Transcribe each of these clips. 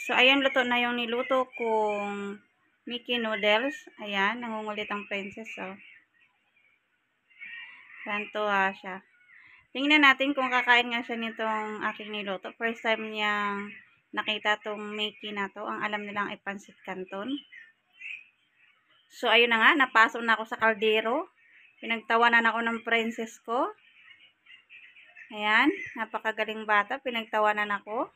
So, ayan, luto na yung niluto kong Mickey noodles. Ayan, nangungulit ang princess, oh. Tuwa siya. Tingnan natin kung kakain nga siya nitong aking niluto. First time niyang nakita tong Mickey na to. Ang alam nilang ay pansit canton. So, ayun na nga, napasok na ako sa kaldero. Pinagtawanan ako ng princess ko. Ayan, napakagaling bata. Pinagtawanan ako.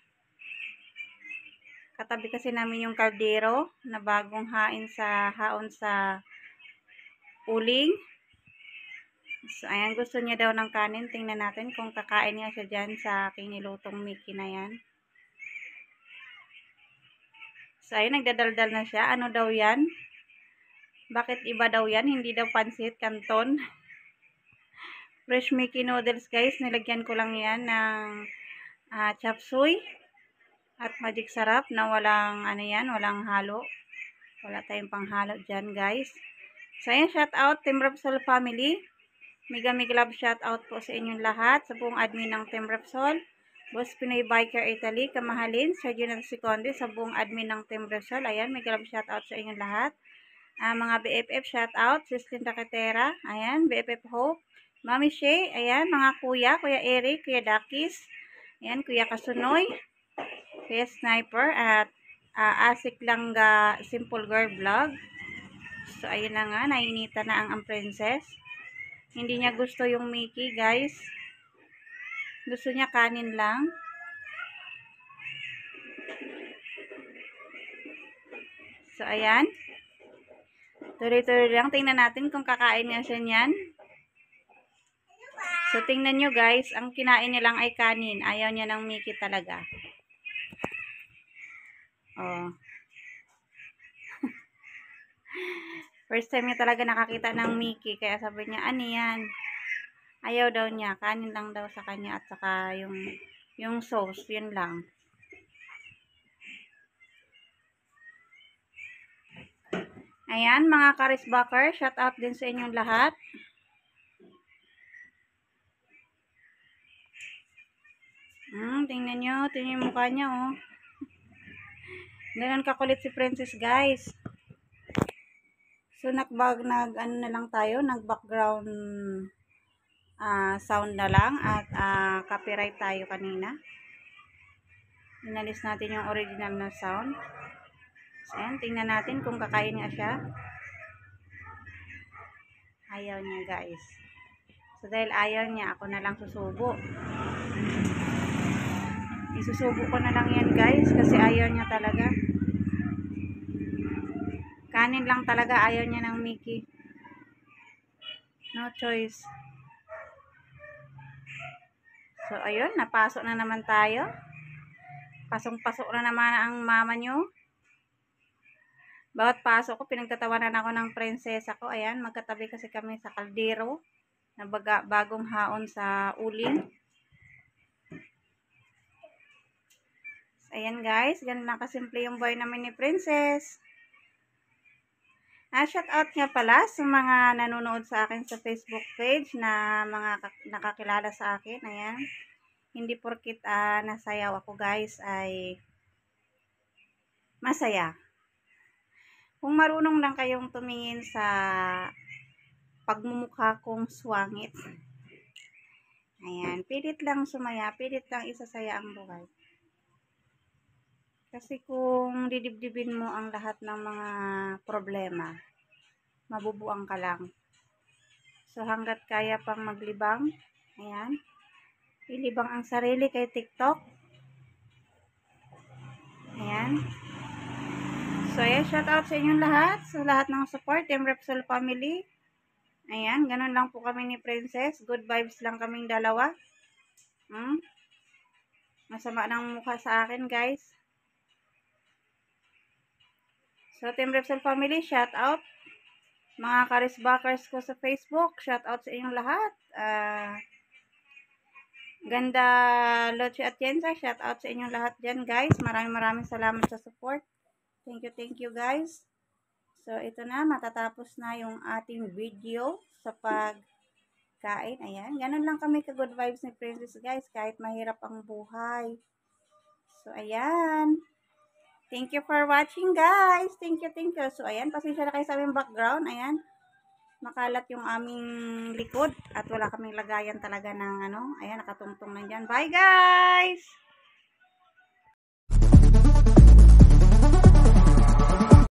Katabi kasi namin yung kaldero na bagong haon sa uling. So, ayan, gusto niya daw ng kanin. Tingnan natin kung kakain niya siya dyan sa aking nilutong Mickey na yan. So, ayun, nagdadaldal na siya. Ano daw yan? Bakit iba daw yan? Hindi daw pansit canton. Fresh Mickey noodles, guys. Nilagyan ko lang yan ng chop suey at magic sarap na walang walang halo. Wala tayong panghalo dyan, guys. So, ayan, shout out Team Repsol family. Mega love shout out po sa inyong lahat, sa buong admin ng Team Repsol. Boss Pinoy Biker Italy, kamahalin, Sergio Seconde, sa buong admin ng Team Repsol. Ayan, mega love shout out sa inyong lahat. Mga BFF shout out, Sislin Taketera, ayan, BFF Hope, Mami Shay, ayan, mga kuya Eric, Kuya Dakis, ayan, Kuya Kasunoy, Kuya Sniper, at Asik Langga Simple Girl Vlog. So, ayun na nga, nainita na ang princess. Hindi niya gusto yung Mickey, guys. Gusto niya kanin lang. So, ayan. Tuloy-tuloy lang. Tingnan natin kung kakain niya siya niyan. So, tingnan nyo, guys. Ang kinain niya lang ay kanin. Ayaw niya ng Mickey talaga. Oh. First time niya talaga nakakita ng Mickey. Kaya sabi niya, ano yan? Ayaw daw niya. Kanin lang daw sa kanya at saka yung sauce. Yun lang. Ayan, mga karisbaker. Shout out din sa inyong lahat. Tingnan nyo. Tingnan yung mukha niya, oh. Ganun kakulit si princess, guys. So, nag-background sound na lang at copyright tayo kanina. Inalis natin yung original na sound. So, ayan, tingnan natin kung kakain nga siya. Ayaw niya, guys. So, dahil ayaw niya, ako na lang susubo. Isusubo ko na lang yan, guys, kasi ayaw niya talaga. Kanin lang talaga, ayaw niya ng Mickey. No choice. So, ayun, napasok na naman tayo. Pasok-pasok na naman ang mama nyo. Bawat pasok ko, pinagtatawanan ako ng prinsesa ko. Ayan, magkatabi kasi kami sa kaldero na bagong haon sa uling. ayan guys, ganun lang kasimple yung buhay namin ni Princess. Shout out nga pala sa mga nanonood sa akin sa Facebook page na mga nakakilala sa akin. Ayan. Hindi porkit nasayaw ako guys ay masaya. Kung marunong lang kayong tumingin sa pagmumukha kong swangit. Ayan, pilit lang sumaya, pilit lang isasaya ang buhay. Kasi kung didibdibin mo ang lahat ng mga problema, mabubuang ka lang. So hanggat kaya pang maglibang, ayan, ilibang ang sarili kay TikTok. Ayan. So ayan, shout out sa inyong lahat, sa lahat ng support, Team Repsol family. Ayan, ganun lang po kami ni Princess. Good vibes lang kaming dalawa. Masama ng mukha sa akin, guys. So, Team Repsol family, shout out. Mga karisbakers ko sa Facebook, shout out sa inyong lahat. Ganda Loche Atienza, shout out sa inyong lahat dyan, guys. Maraming salamat sa support. Thank you, guys. So, ito na, matatapos na yung ating video sa pagkain. Ayan, ganun lang kami ka-good vibes ni Princess, guys, kahit mahirap ang buhay. So, ayan. Thank you for watching, guys. Thank you. So, ayan, pasensya na kayo sa aming background. Ayan, makalat yung aming likod at wala kaming lagayan talaga ng ano. Ayan, nakatungtong na dyan. Bye, guys!